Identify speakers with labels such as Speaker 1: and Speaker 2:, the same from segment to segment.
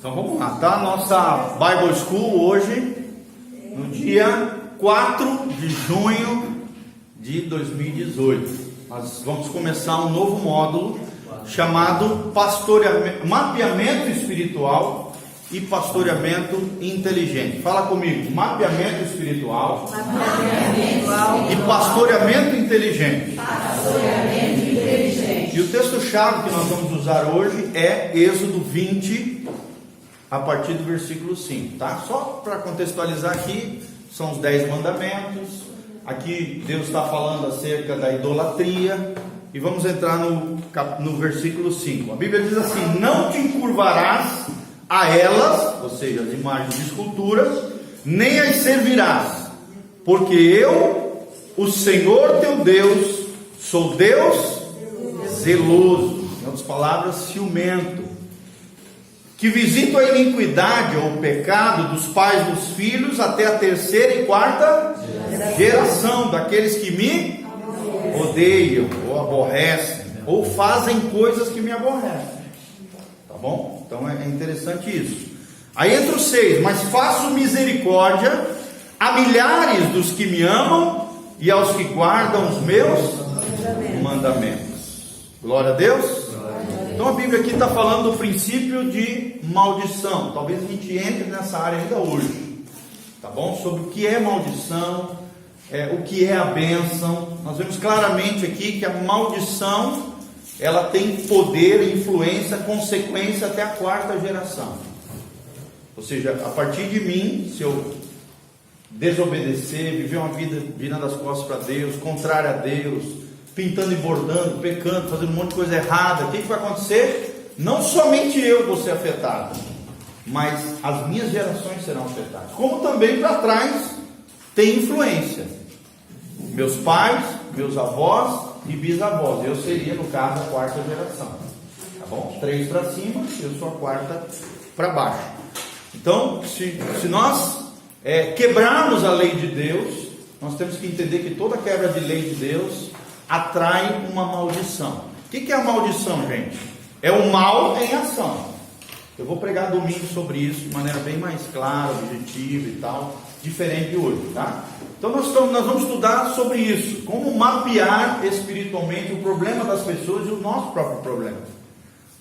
Speaker 1: Então vamos lá, tá? Nossa Bible School hoje, no dia 4 de junho de 2018. Nós vamos começar um novo módulo chamado mapeamento espiritual e pastoreamento inteligente. Fala comigo, mapeamento espiritual, e pastoreamento inteligente. E o texto-chave que nós vamos usar hoje é Êxodo 20, a partir do versículo 5, tá? Só para contextualizar aqui, são os 10 mandamentos. Aqui Deus está falando acerca da idolatria. E vamos entrar no versículo 5. A Bíblia diz assim: não te encurvarás a elas, ou seja, as imagens de esculturas, nem as servirás, porque eu, o Senhor teu Deus, sou Deus zeloso, em outras palavras, ciumento, que visito a iniquidade ou o pecado dos pais dos filhos até a terceira e quarta geração daqueles que me odeiam ou aborrecem ou fazem coisas que me aborrecem. Tá bom? Então é interessante isso. Aí entra o 6: mas faço misericórdia a milhares dos que me amam e aos que guardam os meus mandamentos. Glória a Deus. Então a Bíblia aqui está falando do princípio de maldição. Talvez a gente entre nessa área ainda hoje, tá bom? Sobre o que é maldição, o que é a bênção. Nós vemos claramente aqui que a maldição, ela tem poder, influência, consequência até a quarta geração. Ou seja, a partir de mim, se eu desobedecer, viver uma vida virando as costas para Deus, contrária a Deus, pintando e bordando, pecando, fazendo um monte de coisa errada, o que vai acontecer? Não somente eu vou ser afetado, mas as minhas gerações serão afetadas. Como também para trás tem influência. Meus pais, meus avós e bisavós. Eu seria, no caso, a quarta geração. Tá bom? 3 para cima, eu sou a quarta para baixo. Então, se nós quebrarmos a lei de Deus, nós temos que entender que toda quebra de lei de Deus atrai uma maldição. O que é a maldição, gente? É o mal em ação. Eu vou pregar domingo sobre isso de maneira bem mais clara, objetiva e tal, diferente de hoje, tá? Então nós vamos estudar sobre isso, como mapear espiritualmente o problema das pessoas e o nosso próprio problema.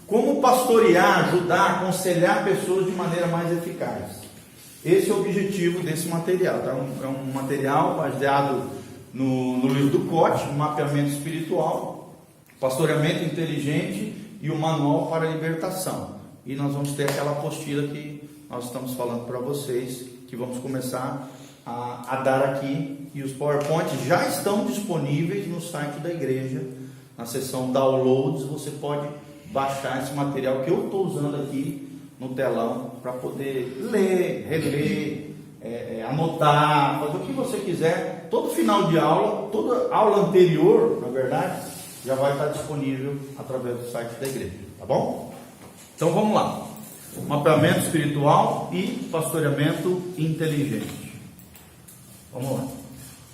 Speaker 1: Como pastorear, ajudar, aconselhar pessoas de maneira mais eficaz. Esse é o objetivo desse material, tá? É um material baseado no livro do Cote, mapeamento espiritual, pastoreamento inteligente e o manual para a libertação. E nós vamos ter aquela apostila que nós estamos falando para vocês, que vamos começar a dar aqui, e os PowerPoints já estão disponíveis no site da igreja, na seção Downloads. Você pode baixar esse material que eu estou usando aqui no telão, para poder ler, reler, anotar, fazer o que você quiser. Todo final de aula, toda aula anterior, na verdade, já vai estar disponível através do site da igreja, tá bom? Então vamos lá, mapeamento espiritual e pastoreamento inteligente. Vamos lá.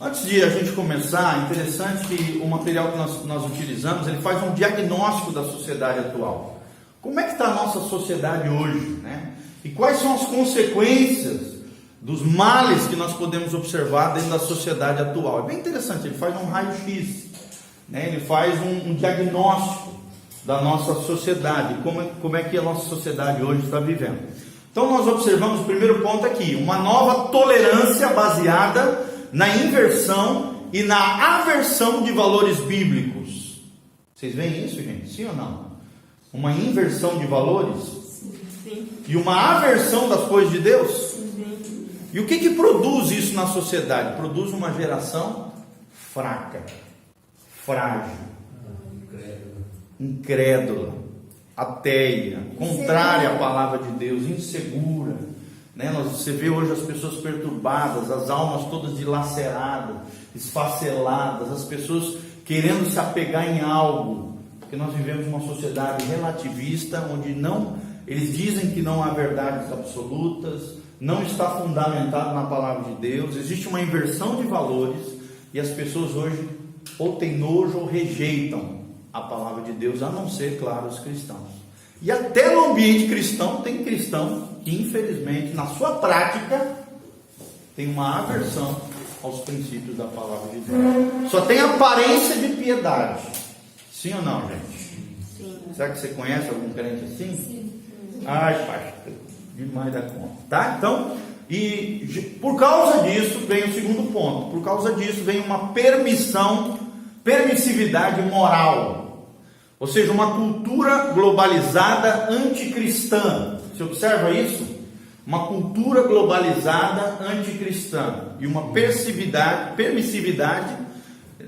Speaker 1: Antes de a gente começar, é interessante que o material que nós utilizamos, ele faz um diagnóstico da sociedade atual. Como é que está a nossa sociedade hoje, né? E quais são as consequências dos males que nós podemos observar dentro da sociedade atual? É bem interessante, ele faz um raio-x, né? Ele faz um diagnóstico da nossa sociedade, como é que a nossa sociedade hoje está vivendo. Então nós observamos o primeiro ponto aqui: uma nova tolerância baseada na inversão e na aversão de valores bíblicos. Vocês veem isso, gente? Sim ou não? Uma inversão de valores?
Speaker 2: Sim.
Speaker 1: E uma aversão das coisas de Deus?
Speaker 2: Sim.
Speaker 1: E o que produz isso na sociedade? Produz uma geração fraca, frágil, incrédula, ateia, contrária à palavra de Deus, insegura, né? Você vê hoje as pessoas perturbadas, as almas todas dilaceradas, esfaceladas, as pessoas querendo se apegar em algo, porque nós vivemos uma sociedade relativista, onde eles dizem que não há verdades absolutas, não está fundamentado na palavra de Deus, existe uma inversão de valores, e as pessoas hoje ou têm nojo ou rejeitam a palavra de Deus, a não ser, claro, os cristãos. E até no ambiente cristão, tem cristão que, infelizmente, na sua prática, tem uma aversão aos princípios da palavra de Deus. Só tem aparência de piedade. Sim ou não, gente?
Speaker 2: Sim.
Speaker 1: Será que você conhece algum crente assim?
Speaker 2: Sim.
Speaker 1: Ai, pastor, demais da conta. Tá? Então, e por causa disso vem o segundo ponto. Por causa disso vem uma permissividade moral. Ou seja, uma cultura globalizada anticristã. Você observa isso? Uma cultura globalizada anticristã e uma permissividade,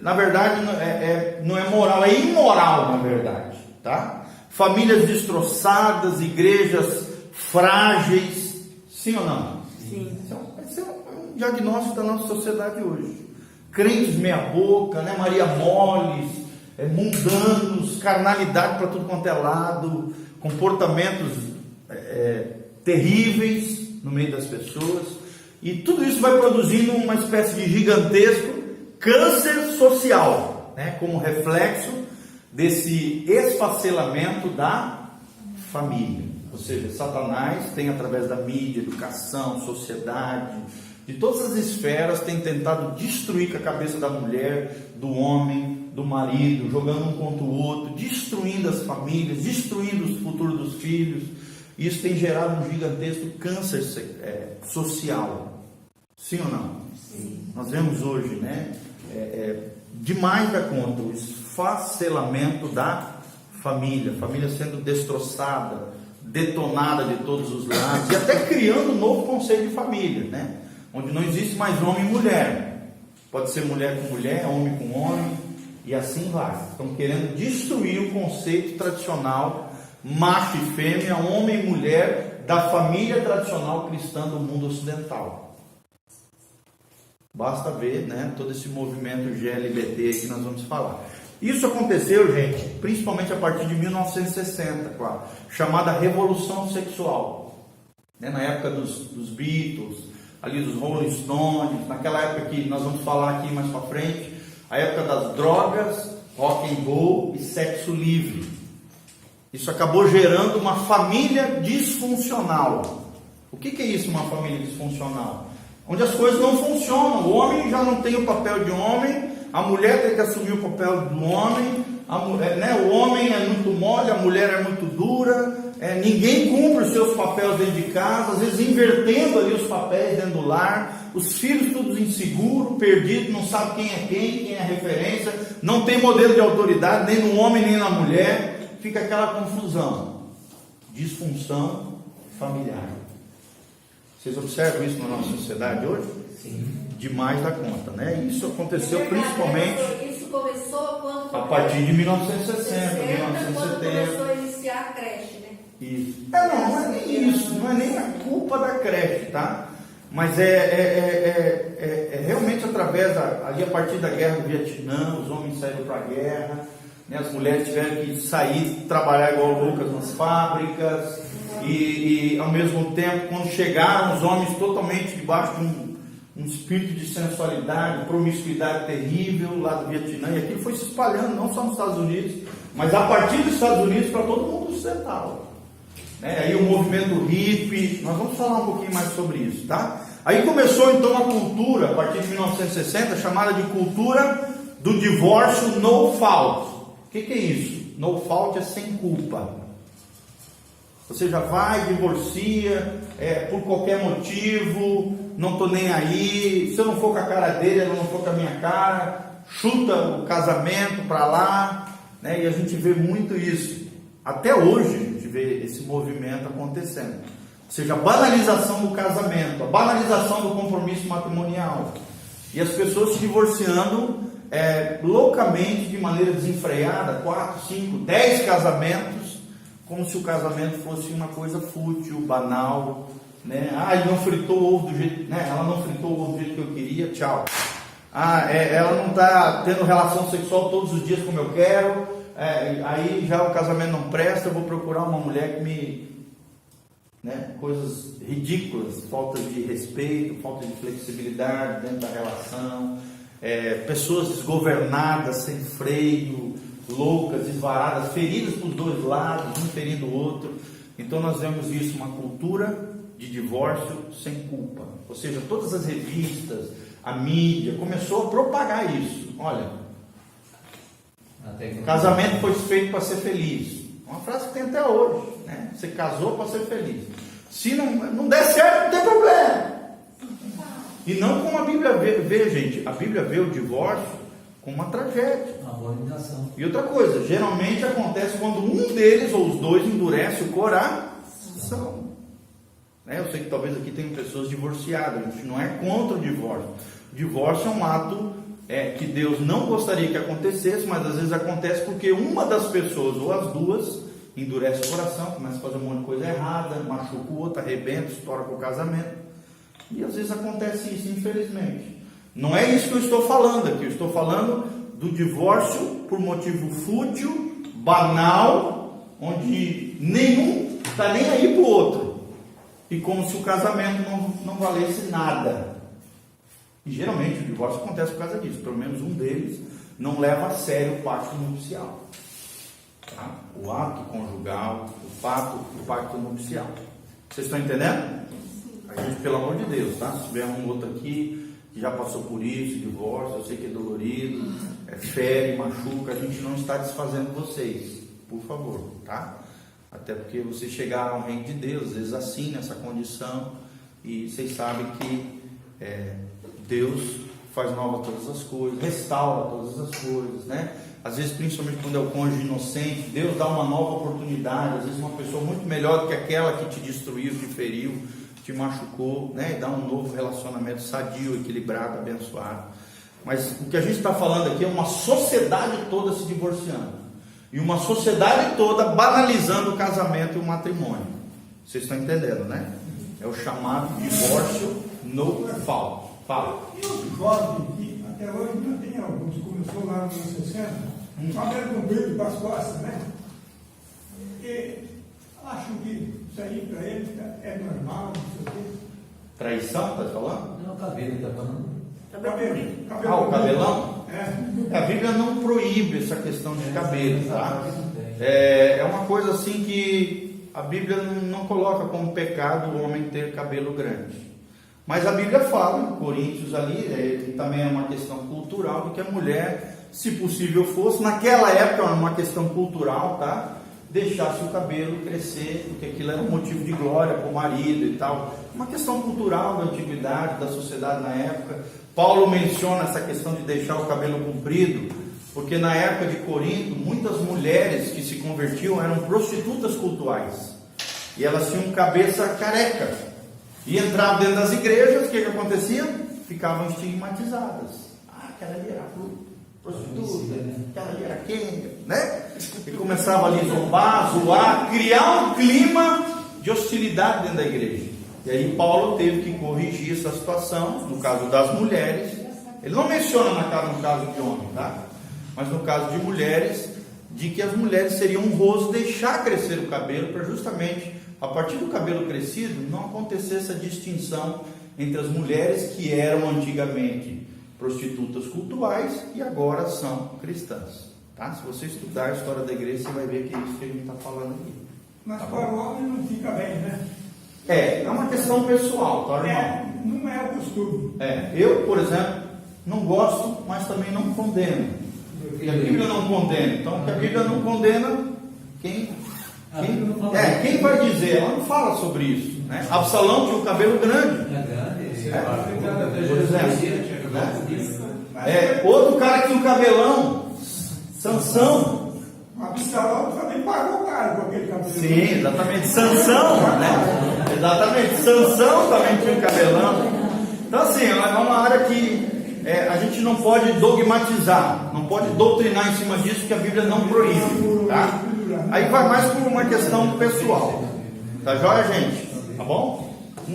Speaker 1: na verdade não é moral, é imoral, na verdade, tá? Famílias destroçadas, igrejas frágeis, sim ou não?
Speaker 2: Sim.
Speaker 1: Esse é um diagnóstico da nossa sociedade hoje. Crentes meia boca, né? Maria moles, mundanos, carnalidade para tudo quanto é lado, comportamentos terríveis no meio das pessoas, e tudo isso vai produzindo uma espécie de gigantesco câncer social, né, como reflexo desse esfacelamento da família. Ou seja, Satanás tem, através da mídia, educação, sociedade, de todas as esferas, tem tentado destruir com a cabeça da mulher, do homem, do marido, jogando um contra o outro, destruindo as famílias, destruindo o futuro dos filhos. Isso tem gerado um gigantesco câncer social. Sim ou não?
Speaker 2: Sim.
Speaker 1: Nós vemos hoje, né? Demais da conta, o esfacelamento da família sendo destroçada, detonada de todos os lados, e até criando um novo conceito de família, né? Onde não existe mais homem e mulher. Pode ser mulher com mulher, homem com homem, e assim vai. Estão querendo destruir o conceito tradicional macho e fêmea, homem e mulher da família tradicional cristã do mundo ocidental. Basta ver, né, todo esse movimento LGBT que nós vamos falar. Isso aconteceu, gente, principalmente a partir de 1960, com a chamada Revolução Sexual, né, na época dos Beatles, ali dos Rolling Stones, naquela época que nós vamos falar aqui mais para frente, a época das drogas, rock and roll e sexo livre. Isso acabou gerando uma família disfuncional. O que é isso, uma família disfuncional? Onde as coisas não funcionam. O homem já não tem o papel de homem, a mulher tem que assumir o papel do homem, o homem é muito mole, a mulher é muito dura, ninguém cumpre os seus papéis dentro de casa, às vezes invertendo ali os papéis dentro do lar, os filhos todos inseguros, perdidos, não sabe quem é a referência, não tem modelo de autoridade, nem no homem nem na mulher. Fica aquela confusão, disfunção familiar. Vocês observam isso na nossa sociedade hoje?
Speaker 3: Sim.
Speaker 1: Demais da conta, né? Isso aconteceu principalmente
Speaker 3: Isso começou quando?
Speaker 1: a partir de 1960,
Speaker 3: Quando
Speaker 1: 1970.
Speaker 3: começou a iniciar a creche, né?
Speaker 1: Isso. Não é nem isso, não é nem a culpa da creche, tá? Mas realmente através ali a partir da guerra do Vietnã, os homens saíram para a guerra. As mulheres tiveram que sair, trabalhar igual loucas nas fábricas, e ao mesmo tempo, quando chegaram, os homens totalmente debaixo de um espírito de sensualidade, promiscuidade terrível lá do Vietnã, e aquilo foi se espalhando, não só nos Estados Unidos, mas a partir dos Estados Unidos para todo mundo ocidental. Aí o movimento hippie, nós vamos falar um pouquinho mais sobre isso, tá? Aí começou então a cultura, a partir de 1960, chamada de cultura do divórcio no fault. O que é isso? No fault é sem culpa. Você já vai, divorcia, por qualquer motivo, não estou nem aí, se eu não for com a cara dele, eu não for com a minha cara, chuta o casamento para lá, né? E a gente vê muito isso. Até hoje a gente vê esse movimento acontecendo. Ou seja, a banalização do casamento, a banalização do compromisso matrimonial. E as pessoas se divorciando loucamente, de maneira desenfreada, 4, 5, 10 casamentos, como se o casamento fosse uma coisa fútil, banal, né? Ele não fritou o ovo do jeito, né? Ela não fritou o ovo do jeito que eu queria, tchau. Ela não está tendo relação sexual todos os dias como eu quero, aí já o casamento não presta, eu vou procurar uma mulher que me... coisas ridículas, falta de respeito, falta de flexibilidade dentro da relação, pessoas desgovernadas, sem freio, loucas, esvaradas, feridas para os dois lados, um ferindo o outro. Então nós vemos isso, uma cultura de divórcio sem culpa. Ou seja, todas as revistas, a mídia começou a propagar isso. Olha, o casamento foi feito para ser feliz. Uma frase que tem até hoje, né? Você casou para ser feliz. Se não der certo, não tem problema. E não como a Bíblia vê, gente. A Bíblia vê o divórcio como uma tragédia.
Speaker 4: Uma abominação.
Speaker 1: E outra coisa, geralmente acontece quando um deles ou os dois endurece o coração. Eu sei que talvez aqui tenham pessoas divorciadas. A gente não é contra o divórcio. O divórcio é um ato que Deus não gostaria que acontecesse, mas às vezes acontece porque uma das pessoas ou as duas endurece o coração, começa a fazer um monte de coisa errada, machuca o outro, arrebenta, estoura com o casamento. E às vezes acontece isso, infelizmente. Não é isso que eu estou falando aqui. Eu estou falando do divórcio por motivo fútil, banal, onde nenhum está nem aí para o outro. E como se o casamento não valesse nada. E geralmente o divórcio acontece por causa disso. Pelo menos um deles não leva a sério o pacto nupcial. Tá? O ato conjugal, o pacto nupcial. Vocês estão entendendo? A gente, pelo amor de Deus, tá? Se tiver um outro aqui que já passou por isso, divórcio, eu sei que é dolorido, fere, machuca, a gente não está desfazendo vocês, por favor, tá? Até porque vocês chegaram ao reino de Deus, às vezes assim, nessa condição, e vocês sabem que Deus faz nova todas as coisas, restaura todas as coisas, né? Às vezes, principalmente quando é o cônjuge inocente, Deus dá uma nova oportunidade, às vezes uma pessoa muito melhor do que aquela que te destruiu, te feriu, te machucou, né? E dá um novo relacionamento sadio, equilibrado, abençoado. Mas o que a gente está falando aqui é uma sociedade toda se divorciando. E uma sociedade toda banalizando o casamento e o matrimônio. Vocês estão entendendo, né? É o chamado divórcio no falso. Fala.
Speaker 5: E os jovens que até hoje ainda tem alguns, começou lá nos anos 60, cabelo comprido para as costas, né? E acho que isso aí para eles é normal, não sei o quê.
Speaker 1: Traição, está falando?
Speaker 4: Não, o cabelo está falando.
Speaker 5: Cabelo.
Speaker 1: O cabelão?
Speaker 5: É.
Speaker 1: A Bíblia não proíbe essa questão de cabelo, tá? É uma coisa assim que a Bíblia não coloca como pecado o homem ter cabelo grande. Mas a Bíblia fala, em Coríntios ali, também é uma questão cultural, de que a mulher, se possível fosse, naquela época era uma questão cultural, tá? Deixasse o cabelo crescer, porque aquilo era um motivo de glória para o marido e tal. Uma questão cultural da antiguidade, da sociedade na época. Paulo menciona essa questão de deixar o cabelo comprido, porque na época de Corinto, muitas mulheres que se convertiam eram prostitutas cultuais. E elas tinham cabeça careca. E entravam dentro das igrejas, o que acontecia? Ficavam estigmatizadas. Aquela ali era prostituta, aquela ali era quem, né? E começava ali a zombar, zoar, criar um clima de hostilidade dentro da igreja. E aí Paulo teve que corrigir essa situação, no caso das mulheres. Ele não menciona no caso de homem, tá? Mas no caso de mulheres, de que as mulheres seriam honrosas deixar crescer o cabelo para justamente, a partir do cabelo crescido, não acontecer essa distinção entre as mulheres que eram antigamente prostitutas cultuais e agora são cristãs, tá? Se você estudar a história da igreja, você vai ver que é isso que a gente está falando aqui.
Speaker 5: Mas
Speaker 1: Tá
Speaker 5: para
Speaker 1: bom?
Speaker 5: o homem não fica bem, né?
Speaker 1: É uma questão pessoal, tá, irmão?
Speaker 5: Não é o costume.
Speaker 1: Eu, por exemplo, não gosto, mas também não condeno. E a Bíblia não condena. Então, que a Bíblia não condena, quem vai dizer? Ela não fala sobre isso, né? Absalão tinha o cabelo grande. Por exemplo, né? Outro cara que tinha um cabelão, Sansão.
Speaker 5: Absalão também pagou caro com aquele cabelo.
Speaker 1: Sim, exatamente. Sansão, né? Exatamente. Sansão também tinha um cabelão. Então, assim, é uma área que a gente não pode dogmatizar, não pode doutrinar em cima disso, que a Bíblia não proíbe, tá? Aí vai mais por uma questão pessoal. Tá joia, gente? Tá bom?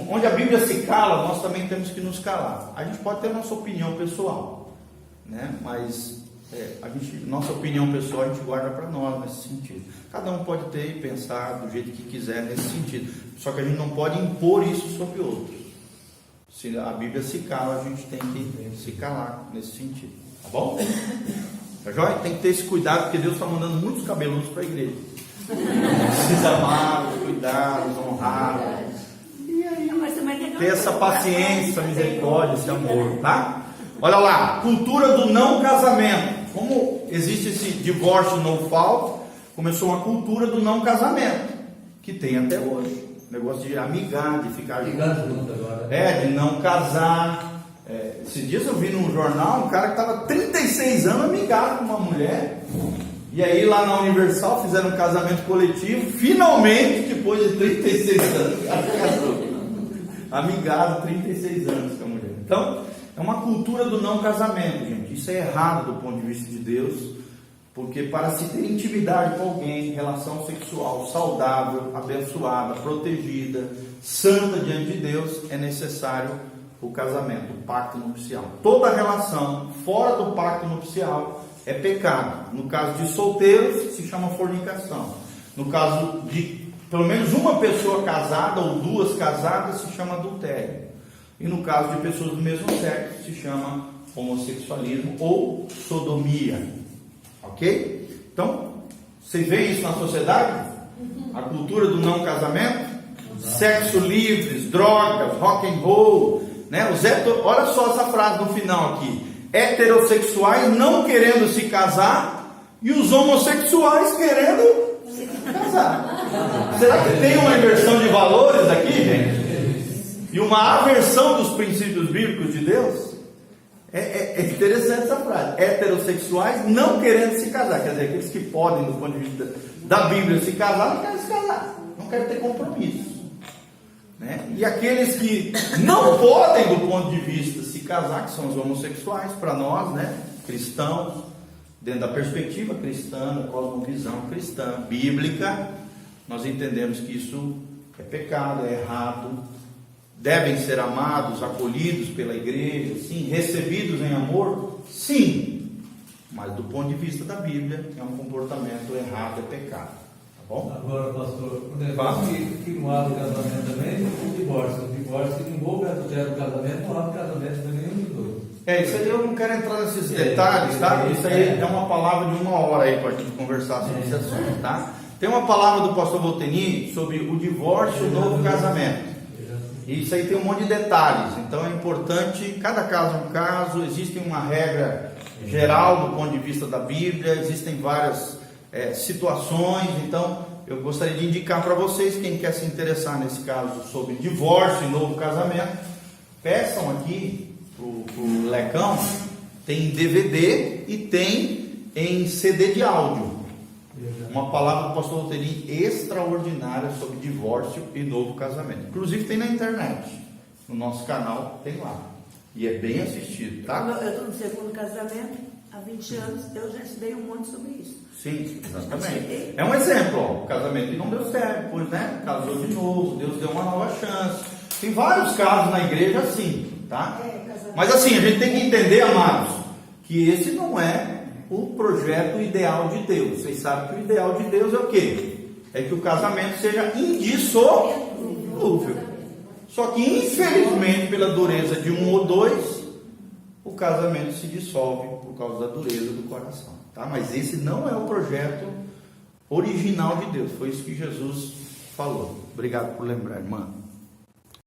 Speaker 1: Onde a Bíblia se cala, nós também temos que nos calar. A gente pode ter nossa opinião pessoal, né? Mas nossa opinião pessoal a gente guarda para nós nesse sentido. Cada um pode ter e pensar do jeito que quiser nesse sentido. Só que a gente não pode impor isso sobre outros. Se a Bíblia se cala, a gente tem que se calar nesse sentido. Tá bom? Tá joia? Tem que ter esse cuidado, porque Deus está mandando muitos cabeludos para a igreja. Precisa amá-los, cuidá-los, honrá-los. Ter essa paciência, essa misericórdia, esse amor, tá? Olha lá, cultura do não casamento. Como existe esse divórcio no fault, começou uma cultura do não casamento, que tem até hoje. Negócio de amigar, de ficar junto agora. De não casar. Esses dias eu vi num jornal um cara que estava 36 anos amigado com uma mulher. E aí lá na Universal fizeram um casamento coletivo. Finalmente, depois de 36 anos, o cara casou. Amigado 36 anos com a mulher. Então, é uma cultura do não casamento, gente. Isso é errado do ponto de vista de Deus. Porque para se ter intimidade com alguém, relação sexual saudável, abençoada, protegida, santa diante de Deus, é necessário o casamento, o pacto nupcial. Toda relação fora do pacto nupcial é pecado. No caso de solteiros, se chama fornicação. No caso de pelo menos uma pessoa casada ou duas casadas, se chama adultério. E no caso de pessoas do mesmo sexo, se chama homossexualismo ou sodomia. Ok? Então, vocês veem isso na sociedade? A cultura do não casamento? Sexo livres, drogas, rock and roll, né? Olha só essa frase no final aqui: heterossexuais não querendo se casar e os homossexuais querendo se casar. Será que tem uma inversão de valores aqui, gente? E uma aversão dos princípios bíblicos de Deus? É interessante essa frase: heterossexuais não querendo se casar. Quer dizer, aqueles que podem, do ponto de vista da Bíblia, se casar, não querem se casar, não querem ter compromisso, né? E aqueles que não podem, do ponto de vista, se casar, que são os homossexuais, para nós, né, cristãos, dentro da perspectiva cristã, da cosmovisão cristã, bíblica, nós entendemos que isso é pecado, é errado. Devem ser amados, acolhidos pela igreja, sim. Recebidos em amor, sim. Mas do ponto de vista da Bíblia, é um comportamento errado, é pecado. Tá bom?
Speaker 4: Agora, pastor, o negócio que não abre o casamento também, o divórcio. O divórcio que envolve adultério do casamento, não abre o casamento de nenhum dos dois.
Speaker 1: Isso aí eu não quero entrar nesses detalhes, tá? Isso aí é uma palavra de 1 hora aí para a gente conversar sobre esse assunto, tá? Tem uma palavra do pastor Volteni sobre o divórcio e o novo casamento. Isso aí tem um monte de detalhes, então é importante, cada caso é um caso, existe uma regra geral do ponto de vista da Bíblia, existem várias situações, então eu gostaria de indicar para vocês, quem quer se interessar nesse caso sobre divórcio e novo casamento, peçam aqui pro Lecão, tem DVD e tem em CD de áudio. Uma palavra do pastor Volteni extraordinária sobre divórcio e novo casamento. Inclusive tem na internet. No nosso canal tem lá. E é bem assistido, tá?
Speaker 2: Eu estou no segundo casamento, há 20 anos, eu já estudei um monte sobre isso.
Speaker 1: Sim, exatamente. É um exemplo, ó. O casamento que não deu certo, depois, né? Casou de novo, Deus deu uma nova chance. Tem vários casos na igreja assim, tá? Mas assim, a gente tem que entender, amados, que esse não é o projeto ideal de Deus. Vocês sabem que o ideal de Deus é o quê? É que o casamento seja indissolúvel. Só que infelizmente, pela dureza de um ou dois, o casamento se dissolve por causa da dureza do coração, tá? Mas esse não é o projeto original de Deus. Foi isso que Jesus falou. Obrigado por lembrar, irmã.